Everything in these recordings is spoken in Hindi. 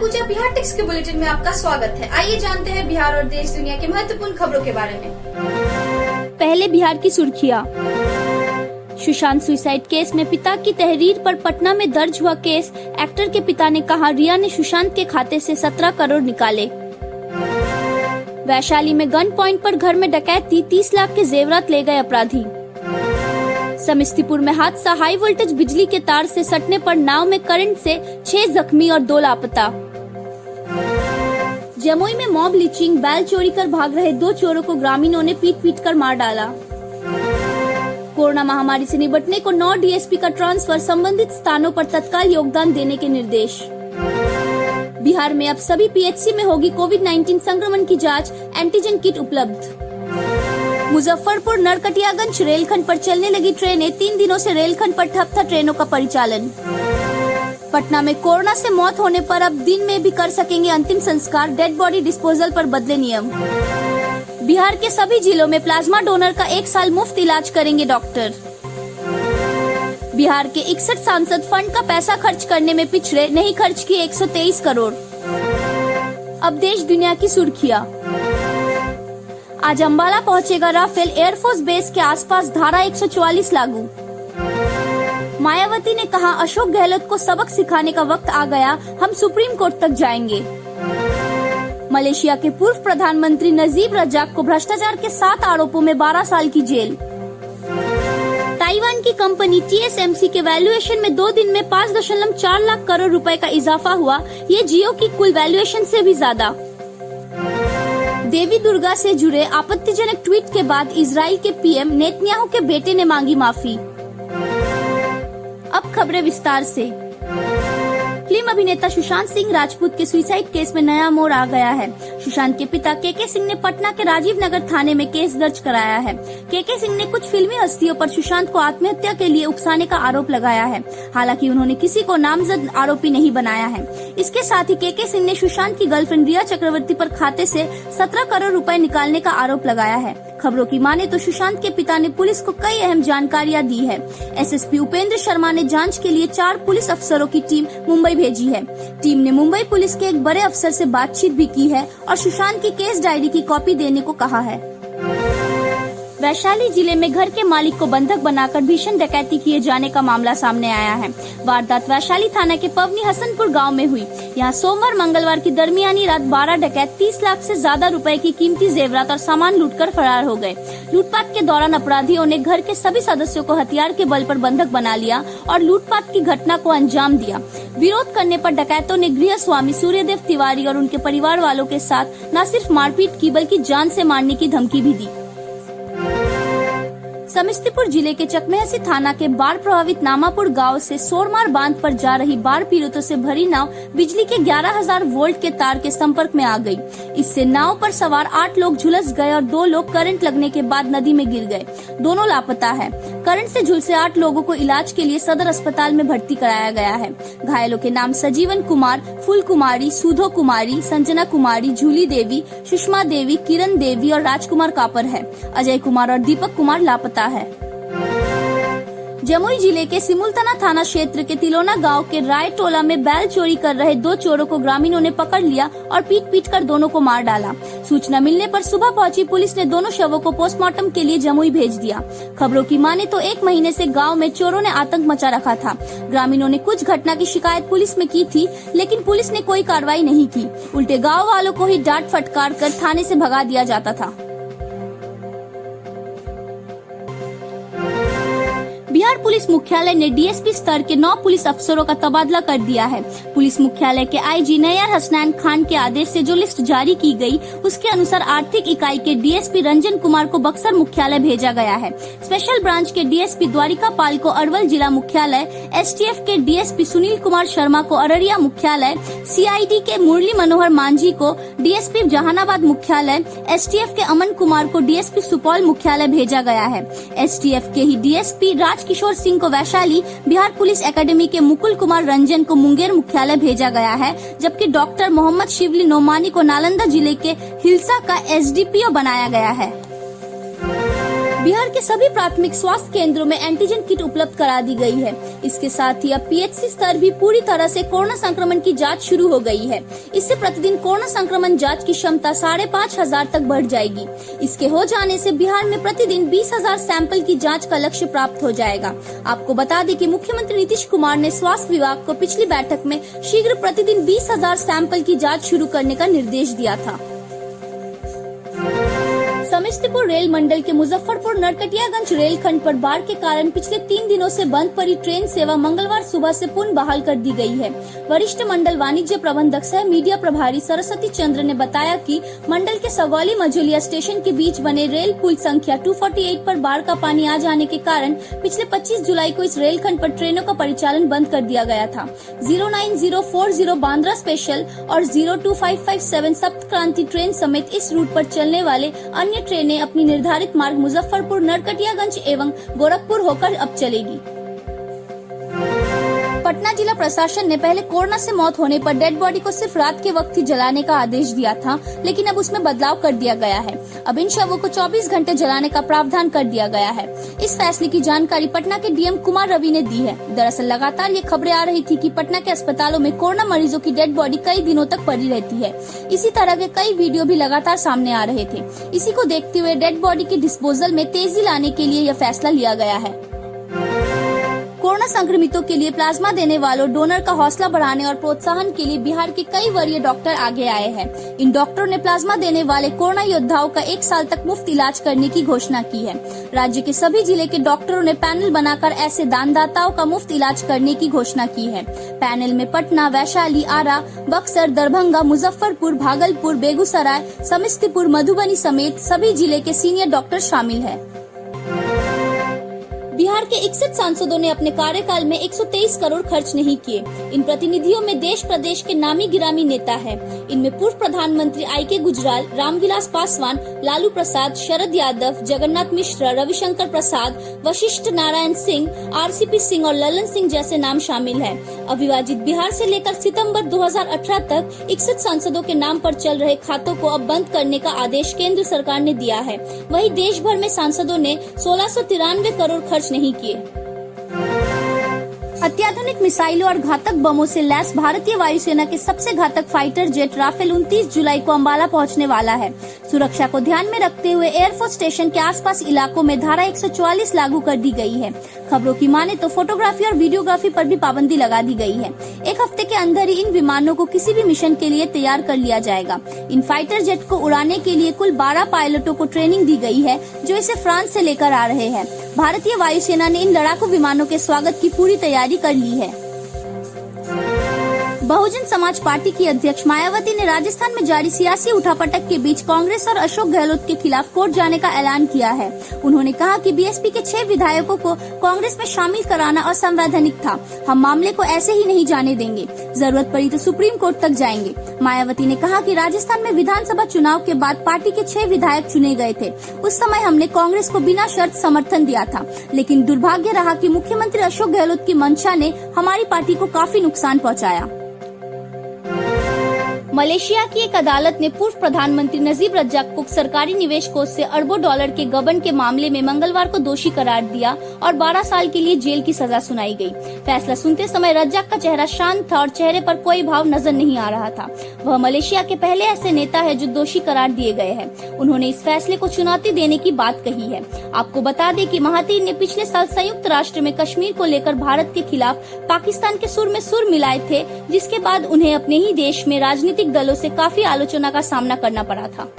पूजा बिहार टेक्स के बुलेटिन में आपका स्वागत है। आइए जानते हैं बिहार और देश दुनिया के महत्वपूर्ण खबरों के बारे में। पहले बिहार की सुर्खियां। सुशांत सुसाइड केस में पिता की तहरीर पर पटना में दर्ज हुआ केस। एक्टर के पिता ने कहा, रिया ने सुशांत के खाते से 17 करोड़ निकाले। वैशाली में गन पॉइंट पर घर में डकैती, 30 लाख के जेवरात ले गए अपराधी। समस्तीपुर में हादसा, हाई वोल्टेज बिजली के तार से सटने पर नाव में करंट से 6 जख्मी और 2 लापता। जमुई में मॉब लिंचिंग, बैल चोरी कर भाग रहे 2 चोरों को ग्रामीणों ने पीट कर मार डाला। कोरोना महामारी से निपटने को 9 डीएसपी का ट्रांसफर, संबंधित स्थानों पर तत्काल योगदान देने के निर्देश। बिहार में अब सभी पीएचसी में होगी कोविड-19 संक्रमण की जांच, एंटीजन किट उपलब्ध। मुजफ्फरपुर नरकटियागंज रेलखंड पर चलने लगी ट्रेनें, 3 दिनों से रेलखंड पर ठप था ट्रेनों का परिचालन। पटना में कोरोना से मौत होने पर अब दिन में भी कर सकेंगे अंतिम संस्कार, डेड बॉडी डिस्पोजल पर बदले नियम। बिहार के सभी जिलों में प्लाज्मा डोनर का 1 साल मुफ्त इलाज करेंगे डॉक्टर। बिहार के 61 सांसद फंड का पैसा खर्च करने में पिछड़े, नहीं खर्च किए 123 करोड़। अब देश दुनिया की सुर्खियां। आज अंबाला पहुंचेगा राफेल, एयरफोर्स बेस के आसपास धारा 144 लागू। मायावती ने कहा, अशोक गहलोत को सबक सिखाने का वक्त आ गया, हम सुप्रीम कोर्ट तक जाएंगे। मलेशिया के पूर्व प्रधानमंत्री नजीब रजाक को भ्रष्टाचार के 7 आरोपों में 12 साल की जेल। ताइवान की कंपनी TSMC के वैल्यूएशन में 2 दिन में 5.4 लाख करोड़ रुपए का इजाफा हुआ, ये जियो की कुल वैल्यूएशन से भी ज्यादा। देवी दुर्गा से जुड़े आपत्तिजनक ट्वीट के बाद इजराइल के पीएम नेतन्याहू के बेटे ने मांगी माफी। अब खबरें विस्तार से। फिल्म अभिनेता सुशांत सिंह राजपूत के सुसाइड केस में नया मोड़ आ गया है। सुशांत के पिता केके सिंह ने पटना के राजीव नगर थाने में केस दर्ज कराया है। केके सिंह ने कुछ फिल्मी हस्तियों पर सुशांत को आत्महत्या के लिए उकसाने का आरोप लगाया है। हालांकि उन्होंने किसी को नामजद आरोपी नहीं बनाया है। इसके साथ ही केके सिंह ने सुशांत की गर्लफ्रेंड रिया चक्रवर्ती पर खाते से 17 करोड़ रुपए निकालने का आरोप लगाया है। खबरों की माने तो सुशांत के पिता ने पुलिस को कई अहम जानकारियां दी है। एसएसपी उपेंद्र शर्मा ने जांच के लिए 4 पुलिस अफसरों की टीम मुंबई भेजी है। टीम ने मुंबई पुलिस के एक बड़े अफसर से बातचीत भी की है और सुशांत की केस डायरी की कॉपी देने को कहा है। वैशाली जिले में घर के मालिक को बंधक बनाकर भीषण डकैती किए जाने का मामला सामने आया है। वारदात वैशाली थाना के पवनी हसनपुर गांव में हुई। यहां सोमवार मंगलवार की दरमियानी रात 12 डकैत 30 लाख से ज्यादा रुपए की कीमती जेवरात और सामान लूटकर फरार हो गए। लूटपाट के दौरान अपराधियों ने घर के सभी सदस्यों को हथियार के बल पर बंधक बना लिया और लूटपाट की घटना को अंजाम दिया। विरोध करने पर डकैतों ने गृह स्वामी सूर्यदेव तिवारी और उनके परिवार वालों के साथ न सिर्फ मारपीट की बल्कि जान से मारने की धमकी भी दी। समस्तीपुर जिले के चकमेहसी थाना के बाढ़ प्रभावित नामापुर गांव से सोरमार बांध पर जा रही बाढ़ पीड़ितों से भरी नाव बिजली के 11,000 वोल्ट के तार के संपर्क में आ गई। इससे नाव पर सवार 8 लोग झुलस गए और 2 लोग करंट लगने के बाद नदी में गिर गए। दोनों लापता है। करंट से झुलसे 8 लोगों को इलाज के लिए सदर अस्पताल में भर्ती कराया गया है। घायलों के नाम सजीवन कुमार, फूल कुमारी, सुधो कुमारी, संजना कुमारी, झूली देवी, सुषमा देवी, किरण देवी और राजकुमार कापर है। अजय कुमार और दीपक कुमार लापता है। जमुई जिले के सिमुलतना थाना क्षेत्र के तिलोना गांव के राय टोला में बैल चोरी कर रहे 2 चोरों को ग्रामीणों ने पकड़ लिया और पीट कर दोनों को मार डाला। सूचना मिलने पर सुबह पहुंची पुलिस ने दोनों शवों को पोस्टमार्टम के लिए जमुई भेज दिया। खबरों की माने तो 1 महीने से गांव में चोरों ने आतंक मचा रखा था। ग्रामीणों ने कुछ घटना की शिकायत पुलिस में की थी, लेकिन पुलिस ने कोई कार्रवाई नहीं की। उल्टे गाँव वालों को ही डांट फटकार कर थाने से भगा दिया जाता था। बिहार पुलिस मुख्यालय ने डीएसपी स्तर के 9 पुलिस अफसरों का तबादला कर दिया है। पुलिस मुख्यालय के आईजी नैयर हसनैन खान के आदेश से जो लिस्ट जारी की गई, उसके अनुसार आर्थिक इकाई के डीएसपी रंजन कुमार को बक्सर मुख्यालय भेजा गया है। स्पेशल ब्रांच के डीएसपी द्वारिका पाल को अरवल जिला मुख्यालय, एसटीएफ के डीएसपी सुनील कुमार शर्मा को अररिया मुख्यालय, सीआईडी के मुरली मनोहर मांझी को डीएसपी जहानाबाद मुख्यालय, एसटीएफ के अमन कुमार को डीएसपी सुपौल मुख्यालय भेजा गया है। एसटीएफ के ही डीएसपी किशोर सिंह को वैशाली, बिहार पुलिस एकेडमी के मुकुल कुमार रंजन को मुंगेर मुख्यालय भेजा गया है, जबकि डॉक्टर मोहम्मद शिवली नोमानी को नालंदा जिले के हिलसा का एसडीपीओ बनाया गया है। बिहार के सभी प्राथमिक स्वास्थ्य केंद्रों में एंटीजन किट उपलब्ध करा दी गई है। इसके साथ ही अब पीएचसी स्तर भी पूरी तरह से कोरोना संक्रमण की जांच शुरू हो गई है। इससे प्रतिदिन कोरोना संक्रमण जांच की क्षमता 5,500 तक बढ़ जाएगी। इसके हो जाने से बिहार में प्रतिदिन 20,000 सैंपल की जांच का लक्ष्य प्राप्त हो जाएगा। आपको बता दें कि मुख्यमंत्री नीतीश कुमार ने स्वास्थ्य विभाग को पिछली बैठक में शीघ्र प्रतिदिन 20,000 सैंपल की जाँच शुरू करने का निर्देश दिया था। समस्तीपुर रेल मंडल के मुजफ्फरपुर नरकटियागंज रेलखंड पर बाढ़ के कारण पिछले 3 दिनों से बंद पड़ी ट्रेन सेवा मंगलवार सुबह से पुनः बहाल कर दी गई है। वरिष्ठ मंडल वाणिज्य प्रबंधक सह मीडिया प्रभारी सरस्वती चंद्र ने बताया कि मंडल के सगौली मझोलिया स्टेशन के बीच बने रेल पुल संख्या 248 पर बाढ़ का पानी आ जाने के कारण पिछले 25 जुलाई को इस रेलखंड पर ट्रेनों का परिचालन बंद कर दिया गया था। 09040 बांद्रा स्पेशल और 02557 सप्त क्रांति ट्रेन समेत इस रूट पर चलने वाले अन्य ट्रेनें अपनी निर्धारित मार्ग मुजफ्फरपुर नरकटियागंज एवं गोरखपुर होकर अब चलेगी। पटना जिला प्रशासन ने पहले कोरोना से मौत होने पर डेड बॉडी को सिर्फ रात के वक्त ही जलाने का आदेश दिया था, लेकिन अब उसमें बदलाव कर दिया गया है। अब इन शवों को 24 घंटे जलाने का प्रावधान कर दिया गया है। इस फैसले की जानकारी पटना के डीएम कुमार रवि ने दी है। दरअसल लगातार ये खबरें आ रही थी कि पटना के अस्पतालों में कोरोना मरीजों की डेड बॉडी कई दिनों तक पड़ी रहती है। इसी तरह के कई वीडियो भी लगातार सामने आ रहे थे। इसी को देखते हुए डेड बॉडी के डिस्पोजल में तेजी लाने के लिए यह फैसला लिया गया है। कोरोना संक्रमितों के लिए प्लाज्मा देने वालों डोनर का हौसला बढ़ाने और प्रोत्साहन के लिए बिहार के कई वरीय डॉक्टर आगे आए हैं। इन डॉक्टरों ने प्लाज्मा देने वाले कोरोना योद्धाओं का 1 साल तक मुफ्त इलाज करने की घोषणा की है। राज्य के सभी जिले के डॉक्टरों ने पैनल बनाकर ऐसे दानदाताओं का मुफ्त इलाज करने की घोषणा की है। पैनल में पटना, वैशाली, आरा, बक्सर, दरभंगा, मुजफ्फरपुर, भागलपुर, बेगूसराय, समस्तीपुर, मधुबनी समेत सभी जिले के सीनियर डॉक्टर शामिल है। बिहार के 61 सांसदों ने अपने कार्यकाल में 123 करोड़ खर्च नहीं किए। इन प्रतिनिधियों में देश प्रदेश के नामी गिरामी नेता है। इनमें पूर्व प्रधानमंत्री IK गुजराल, रामविलास पासवान, लालू प्रसाद, शरद यादव, जगन्नाथ मिश्रा, रविशंकर प्रसाद, वशिष्ठ नारायण सिंह, RCP सिंह और ललन सिंह जैसे नाम शामिल है। अविभाजित बिहार से लेकर सितंबर 2018 तक 61 सांसदों के नाम पर चल रहे खातों को अब बंद करने का आदेश केंद्र सरकार ने दिया है। वहीं देश भर में सांसदों ने 1693 करोड़ खर्च नहीं किए। अत्याधुनिक मिसाइलों और घातक बमों से लैस भारतीय वायुसेना के सबसे घातक फाइटर जेट राफेल 29 जुलाई को अंबाला पहुंचने वाला है। सुरक्षा को ध्यान में रखते हुए एयरफोर्स स्टेशन के आसपास इलाकों में धारा 144 लागू कर दी गई है। खबरों की माने तो फोटोग्राफी और वीडियोग्राफी पर भी पाबंदी लगा दी गई है। 1 हफ्ते के अंदर ही इन विमानों को किसी भी मिशन के लिए तैयार कर लिया जाएगा। इन फाइटर जेट को उड़ाने के लिए कुल 12 पायलटों को ट्रेनिंग दी गई है, जो इसे फ्रांस से लेकर आ रहे हैं। भारतीय वायुसेना ने इन लड़ाकू विमानों के स्वागत की पूरी तैयारी कर ली है। बहुजन समाज पार्टी की अध्यक्ष मायावती ने राजस्थान में जारी सियासी उठापटक के बीच कांग्रेस और अशोक गहलोत के खिलाफ कोर्ट जाने का ऐलान किया है। उन्होंने कहा कि बीएसपी के 6 विधायकों को कांग्रेस में शामिल कराना असंवैधानिक था। हम मामले को ऐसे ही नहीं जाने देंगे, जरूरत पड़ी तो सुप्रीम कोर्ट तक जाएंगे। मायावती ने कहा कि राजस्थान में विधानसभा चुनाव के बाद पार्टी के 6 विधायक चुने गए थे। उस समय हमने कांग्रेस को बिना शर्त समर्थन दिया था, लेकिन दुर्भाग्य रहा कि मुख्यमंत्री अशोक गहलोत की मंशा ने हमारी पार्टी को काफी नुकसान पहुंचाया। मलेशिया की एक अदालत ने पूर्व प्रधानमंत्री नजीब रज्जाक को सरकारी निवेश कोष से अरबों डॉलर के गबन के मामले में मंगलवार को दोषी करार दिया और 12 साल के लिए जेल की सजा सुनाई गई। फैसला सुनते समय रज्जाक का चेहरा शांत था और चेहरे पर कोई भाव नजर नहीं आ रहा था। वह मलेशिया के पहले ऐसे नेता है जो दोषी करार दिए गए हैं। उन्होंने इस फैसले को चुनौती देने की बात कही है। आपको बता दें कि महातीर ने पिछले साल संयुक्त राष्ट्र में कश्मीर को लेकर भारत के खिलाफ पाकिस्तान के सुर में सुर मिलाए थे, जिसके बाद उन्हें अपने ही देश में राजनीतिक दलों से काफी आलोचना का सामना करना पड़ा था।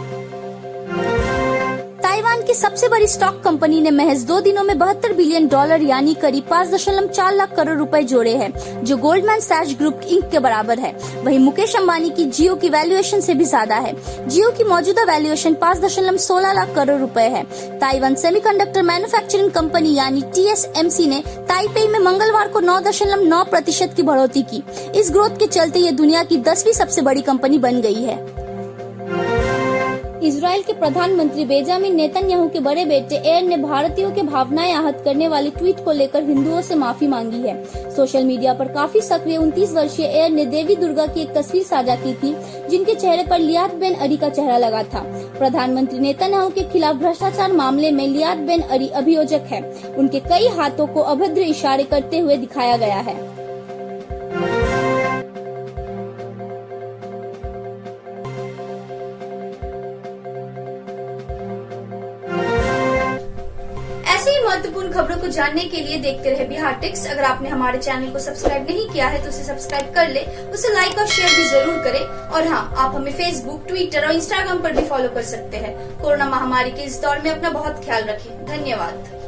ताइवान की सबसे बड़ी स्टॉक कंपनी ने महज 2 दिनों में $72 बिलियन यानी करीब 5.4 लाख करोड़ रुपए जोड़े हैं, जो गोल्डमैन सैच ग्रुप इंक के बराबर है। वहीं मुकेश अंबानी की जियो की वैल्यूएशन से भी ज्यादा है। जियो की मौजूदा वैल्यूएशन 5.16 लाख करोड़ रुपए है। ताइवान सेमीकंडक्टर मैन्युफैक्चरिंग कंपनी यानी TSMC ने ताइपेई में मंगलवार को 9.9% की बढ़ोतरी की। इस ग्रोथ के चलते ये दुनिया की 10वीं सबसे बड़ी कंपनी बन गई है। इजराइल के प्रधानमंत्री बेंजामिन नेतन्याहू के बड़े बेटे एयर ने भारतीयों के भावनाएं आहत करने वाली ट्वीट को लेकर हिंदुओं से माफी मांगी है। सोशल मीडिया पर काफी सक्रिय 29 वर्षीय एयर ने देवी दुर्गा की एक तस्वीर साझा की थी, जिनके चेहरे पर लियात बेन अरी का चेहरा लगा था। प्रधानमंत्री नेतन्याहू के खिलाफ भ्रष्टाचार मामले में लियात बेन अरी अभियोजक है। उनके कई हाथों को अभद्र इशारे करते हुए दिखाया गया है। ऐसे ही महत्वपूर्ण खबरों को जानने के लिए देखते रहे बिहार टिक्स। अगर आपने हमारे चैनल को सब्सक्राइब नहीं किया है तो उसे सब्सक्राइब कर ले, उसे लाइक और शेयर भी जरूर करें। और हाँ, आप हमें फेसबुक, ट्विटर और इंस्टाग्राम पर भी फॉलो कर सकते हैं। कोरोना महामारी के इस दौर में अपना बहुत ख्याल रखें। धन्यवाद।